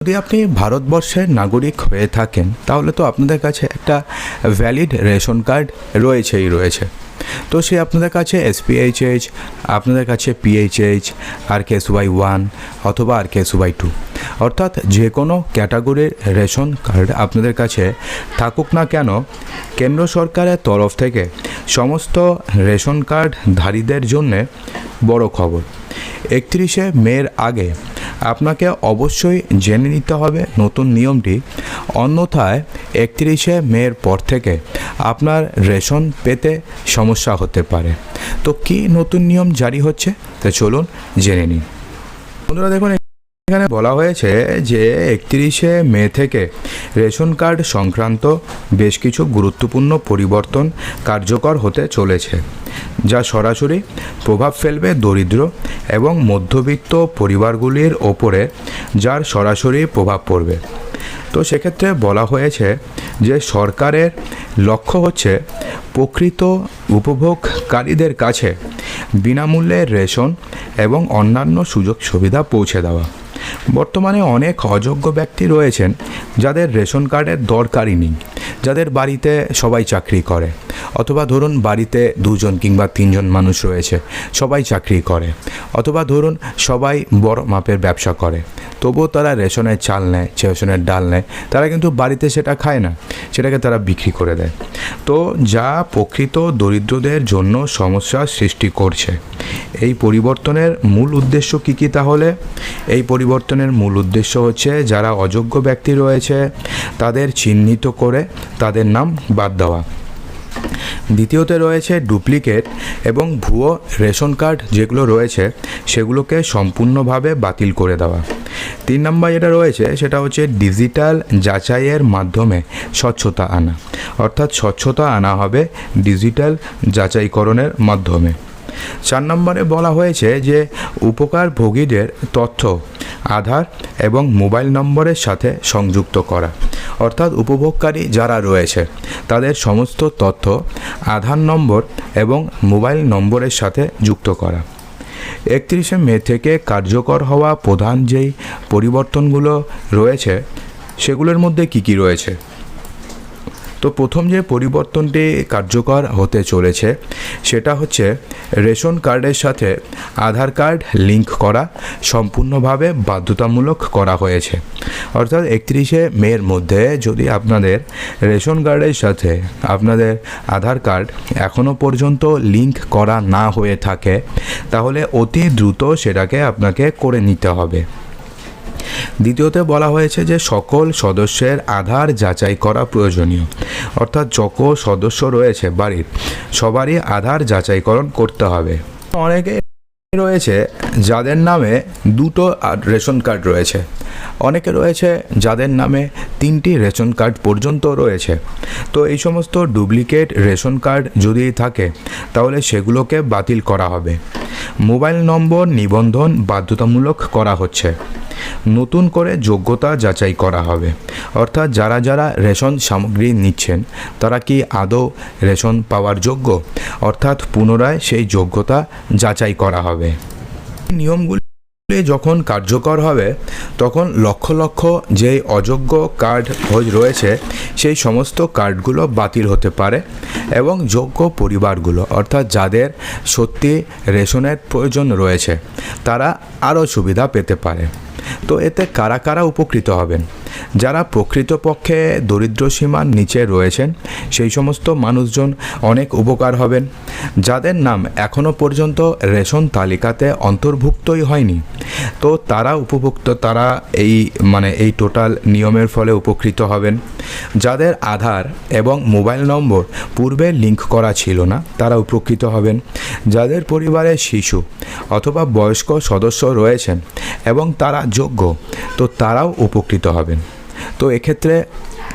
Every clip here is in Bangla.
যদি আপনি ভারতবর্ষের নাগরিক হয়ে থাকেন তাহলে তো আপনাদের কাছে একটা ভ্যালিড রেশন কার্ড রয়েছে। তো সে আপনাদের কাছে SPHH, আপনাদের কাছে PHH, RKSY1 অথবা RKSY2 অর্থাৎ যে কোনো ক্যাটাগরির রেশন কার্ড আপনাদের কাছে থাকুক না কেন, কেন্দ্র সরকারের তরফ থেকে সমস্ত রেশন কার্ডধারীদের জন্যে বড় খবর। 31শে মের আগে আপনাকে অবশ্যই জেনে নিতে হবে নতুন নিয়মটি, অন্যথায় 31শে মের পর থেকে আপনার রেশন পেতে সমস্যা হতে পারে। তো কি নতুন নিয়ম জারি হচ্ছে, তো চলুন জেনে নিন। বন্ধুরা দেখুন, এখানে বলা হয়েছে যে 31শে মে থেকে রেশন কার্ড সংক্রান্ত বেশ কিছু গুরুত্বপূর্ণ পরিবর্তন কার্যকর হতে চলেছে, যা সরাসরি প্রভাব ফেলবে দরিদ্র এবং মধ্যবিত্ত পরিবারগুলির ওপরে, যার সরাসরি প্রভাব পড়বে। তো সেক্ষেত্রে বলা হয়েছে যে সরকারের লক্ষ্য হচ্ছে প্রকৃত উপভোগকারীদের কাছে বিনামূল্যে রেশন এবং অন্যান্য সুযোগ সুবিধা পৌঁছে দেওয়া। বর্তমানে অনেক অযোগ্য ব্যক্তি রয়েছেন যাদের রেশন কার্ডের দরকারই নেই, যাদের বাড়িতে সবাই চাকরি করে, অথবা ধরুন বাড়িতে 2জন কিংবা 3জন মানুষ রয়েছে, সবাই চাকরি করে, অথবা ধরুন সবাই বড় মাপের ব্যবসা করে, তবুও তারা রেশনের চাল নেয়, রেশনের ডাল নেয়, তারা কিন্তু বাড়িতে সেটা খায় না, সেটাকে তারা বিক্রি করে দেয়। তো যা প্রকৃত দরিদ্রদের জন্য সমস্যার সৃষ্টি করছে। এই পরিবর্তনের মূল উদ্দেশ্য কী তাহলে? এই পরিবর্তনের মূল উদ্দেশ্য হচ্ছে যারা অযোগ্য ব্যক্তি রয়েছে তাদের চিহ্নিত করে তাদের নাম বাদ দেওয়া। দ্বিতীয়তে রয়েছে ডুপ্লিকেট এবং ভুয়ো রেশন কার্ড যেগুলো রয়েছে সেগুলোকে সম্পূর্ণভাবে বাতিল করে দেওয়া। 3 নম্বর যেটা রয়েছে সেটা হচ্ছে ডিজিটাল যাচাইয়ের মাধ্যমে স্বচ্ছতা আনা, অর্থাৎ স্বচ্ছতা আনা হবে ডিজিটাল যাচাইকরণের মাধ্যমে। 4 নম্বরে বলা হয়েছে যে উপকারভোগীদের তথ্য আধার এবং মোবাইল নম্বরের সাথে সংযুক্ত করা, অর্থাৎ উপভোগকারী যারা রয়েছে তাদের সমস্ত তথ্য আধার নম্বর এবং মোবাইল নম্বরের সাথে যুক্ত করা। 31শে মে থেকে কার্যকর হওয়া প্রধান যেই পরিবর্তনগুলো রয়েছে সেগুলোর মধ্যে কি রয়েছে? তো প্রথম যে পরিবর্তনটি কার্যকর হতে চলেছে সেটা হচ্ছে রেশন কার্ডের সাথে আধার কার্ড লিঙ্ক করা সম্পূর্ণভাবে বাধ্যতামূলক করা হয়েছে। অর্থাৎ 31শে মের মধ্যে যদি আপনাদের রেশন কার্ডের সাথে আপনাদের আধার কার্ড এখনও পর্যন্ত লিঙ্ক করা না হয়ে থাকে তাহলে অতি দ্রুত সেটাকে আপনাকে করে নিতে হবে। দ্বিতীয়তে বলা হয়েছে যে সকল সদস্যের আধার যাচাই করা প্রয়োজনীয়, অর্থাৎ যত সদস্য রয়েছে বাড়ির সবারই আধার যাচাইকরণ করতে হবে। অনেকে রয়েছে যাদের নামে 2টো রেশন কার্ড রয়েছে, অনেকে রয়েছে যাদের নামে 3টি রেশন কার্ড পর্যন্ত রয়েছে। তো এই সমস্ত ডুপ্লিকেট রেশন কার্ড যদি থাকে তাহলে সেগুলোকে বাতিল করা হবে। মোবাইল নম্বর নিবন্ধন বাধ্যতামূলক করা হচ্ছে। নতুন করে যোগ্যতা যাচাই করা হবে, অর্থাৎ যারা রেশন সামগ্রী নিচ্ছেন তারা কি আদৌ রেশন পাওয়ার যোগ্য, অর্থাৎ পুনরায় সেই যোগ্যতা যাচাই করা হবে। নিয়মগুলি যখন কার্যকর হবে তখন লক্ষ লক্ষ যেই অযোগ্য কার্ড রয়েছে সেই সমস্ত কার্ডগুলো বাতিল হতে পারে এবং যোগ্য পরিবারগুলো, অর্থাৎ যাদের সত্যি রেশনের প্রয়োজন রয়েছে, তারা আরও সুবিধা পেতে পারে। তো এতে কারা কারা উপকৃত হবেন? যারা প্রকৃতপক্ষে দরিদ্র সীমার নিচে রয়েছেন সেই সমস্ত মানুষজন অনেক উপকার হবেন। যাদের নাম এখনও পর্যন্ত রেশন তালিকাতে অন্তর্ভুক্তই হয়নি তো তারা এই টোটাল নিয়মের ফলে উপকৃত হবেন। যাদের আধার এবং মোবাইল নম্বর পূর্বে লিঙ্ক করা ছিল না তারা উপকৃত হবেন। যাদের পরিবারে শিশু অথবা বয়স্ক সদস্য রয়েছেন এবং তারা যোগ্য, তো তারাও উপকৃত হবেন। তো এক্ষেত্রে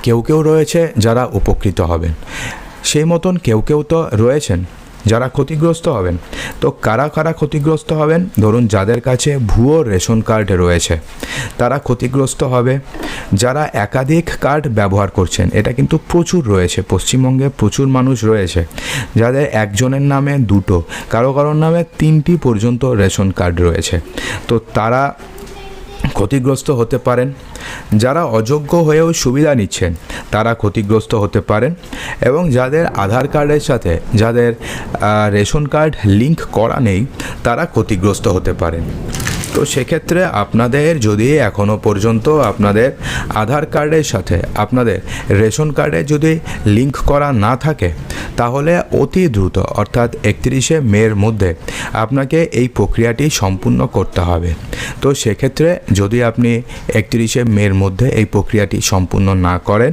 কেউ রয়েছে যারা উপকৃত হবেন, সেই মতন কেউ তো রয়েছেন যারা ক্ষতিগ্রস্ত হবেন। তো কারা ক্ষতিগ্রস্ত হবেন? ধরুন যাদের কাছে ভুয়ো রেশন কার্ড রয়েছে তারা ক্ষতিগ্রস্ত হবে। যারা একাধিক কার্ড ব্যবহার করছেন, এটা কিন্তু প্রচুর রয়েছে, পশ্চিমবঙ্গে প্রচুর মানুষ রয়েছে যাদের একজনের নামে 2টো, কারোর নামে 3টি পর্যন্ত রেশন কার্ড রয়েছে। তো তারা ক্ষতিগ্রস্ত হতে পারেন। যারা অযোগ্য হয়েও সুবিধা নিচ্ছেন তারা ক্ষতিগ্রস্ত হতে পারেন, এবং যাদের আধার কার্ডের সাথে যাদের রেশন কার্ড লিঙ্ক করা নেই তারা ক্ষতিগ্রস্ত হতে পারেন। তো সেক্ষেত্রে আপনাদের যদি এখনও পর্যন্ত আপনাদের আধার কার্ডের সাথে আপনাদের রেশন কার্ডে যদি লিঙ্ক করা না থাকে তাহলে অতি দ্রুত অর্থাৎ 31শে মের মধ্যে আপনাকে এই প্রক্রিয়াটি সম্পূর্ণ করতে হবে। তো সেক্ষেত্রে যদি আপনি 31শে মের মধ্যে এই প্রক্রিয়াটি সম্পূর্ণ না করেন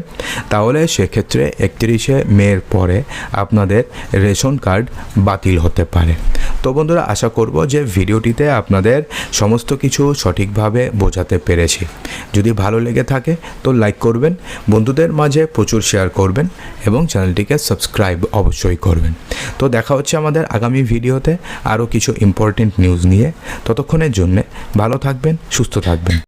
তাহলে সেক্ষেত্রে 31শে মের পরে আপনাদের রেশন কার্ড বাতিল হতে পারে। তো বন্ধুরা, আশা করব যে ভিডিওটিতে আপনাদের সমস্ত কিছু সঠিকভাবে বোঝাতে পেরেছি। যদি ভালো লেগে থাকে তো লাইক করবেন, বন্ধুদের মাঝে প্রচুর শেয়ার করবেন এবং চ্যানেলটিকে সাবস্ক্রাইব অবশ্যই করবেন। তো দেখা হচ্ছে আমাদের আগামী ভিডিওতে আরও কিছু ইম্পর্টেন্ট নিউজ নিয়ে। ততক্ষণের জন্যে ভালো থাকবেন, সুস্থ থাকবেন।